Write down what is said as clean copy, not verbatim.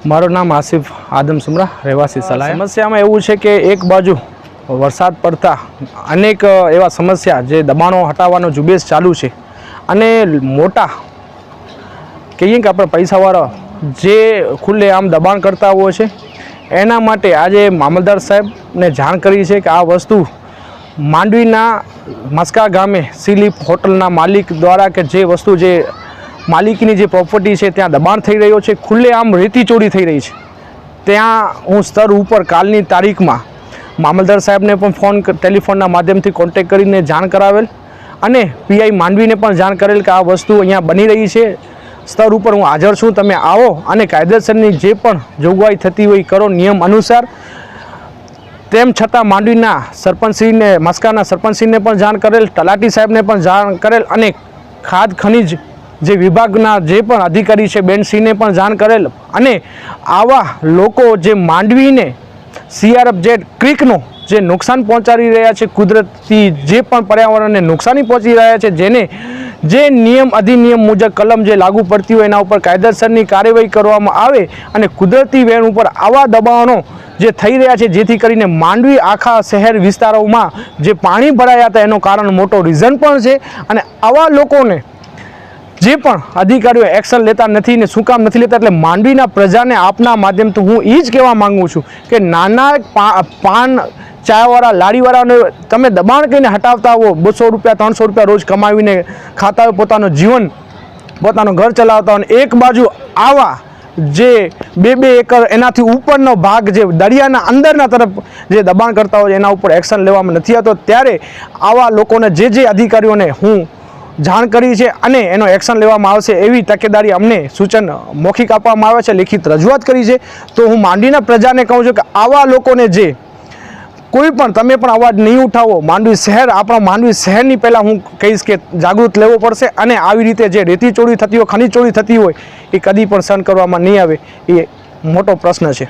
મારું નામ આસિફ આદમ સુમરા, રહેવાસી સલાયા। સમસ્યામાં એવું છે કે એક બાજુ વરસાદ પડતા અનેક એવા સમસ્યા જે દબાણો હટાવવાનો ઝુંબેશ ચાલુ છે અને મોટા કહીએ કે આપણે પૈસાવાળા જે ખુલ્લે આમ દબાણ કરતા હોય છે એના માટે આજે મામલતદાર સાહેબને જાણ કરી છે કે આ વસ્તુ માંડવીના મસ્કા ગામે સીલીપ હોટલના માલિક દ્વારા કે જે વસ્તુ જે માલિકીની જે પ્રોપર્ટી છે ત્યાં દબાણ થઈ રહ્યો છે, ખુલ્લે આમ રેતી ચોરી થઈ રહી છે। ત્યાં હું સ્તર ઉપર કાલની તારીખમાં મામલતદાર સાહેબને પણ ટેલિફોનના માધ્યમથી કોન્ટેક્ટ કરીને જાણ કરાવેલ અને પીઆઈ માંડવીને પણ જાણ કરેલ કે આ વસ્તુ અહીંયા બની રહી છે, સ્તર ઉપર હું હાજર છું, તમે આવો અને કાયદેસરની જે પણ જોગવાઈ થતી હોય કરો નિયમ અનુસાર। તેમ છતાં માંડવીના સરપંચશ્રીને મસ્કાના સરપંચશ્રીને પણ જાણ કરેલ, તલાટી સાહેબને પણ જાણ કરેલ અને ખાદ ખનિજ જે વિભાગના જે પણ અધિકારી છે બેનશ્રીને પણ જાણ કરેલ અને આવા લોકો જે માંડવીને CRF ક્રિકનું જે નુકસાન પહોંચાડી રહ્યા છે, કુદરતી જે પણ પર્યાવરણને નુકસાની પહોંચી રહ્યા છે, જેને જે નિયમ અધિનિયમ મુજબ કલમ જે લાગુ પડતી હોય એના ઉપર કાયદેસરની કાર્યવાહી કરવામાં આવે અને કુદરતી વેણ ઉપર આવા દબાણો જે થઈ રહ્યા છે જેથી કરીને માંડવી આખા શહેર વિસ્તારોમાં જે પાણી ભરાયા હતા એનું કારણ મોટો રીઝન પણ છે અને આવા લોકોને જે પણ અધિકારીઓ એક્શન લેતા નથી ને શું કામ નથી લેતા, એટલે માંડવીના પ્રજાને આપના માધ્યમથી હું એ જ કહેવા માગું છું કે નાના પાન ચાયવાળા લારીવાળાને તમે દબાણ કરીને હટાવતા હો, 200 રૂપિયા 300 રૂપિયા રોજ કમાવીને ખાતા હોય, પોતાનું જીવન પોતાનું ઘર ચલાવતા હોય, એક બાજુ આવા જે 2-2 એકર એનાથી ઉપરનો ભાગ જે દરિયાના અંદરના તરફ જે દબાણ કરતા હોય એના ઉપર એક્શન લેવામાં નથી આવતો, ત્યારે આવા લોકોને જે અધિકારીઓને હું જાણ કરી છે અને એનો એક્શન લેવામાં આવશે એવી તકેદારી અમને સૂચન મૌખિક આપવામાં આવે છે, લિખિત રજૂઆત કરી છે। તો હું માંડવીના પ્રજાને કહું છું કે આવા લોકોને જે કોઈ પણ તમે પણ અવાજ નહીં ઉઠાવો, માંડવી શહેર આપણા માંડવી શહેરની પહેલાં હું કહીશ કે જાગૃત લેવો પડશે અને આવી રીતે જે રેતી ચોરી થતી હોય, ખનીજ ચોરી થતી હોય એ કદી પણ સહન કરવામાં નહીં આવે, એ મોટો પ્રશ્ન છે।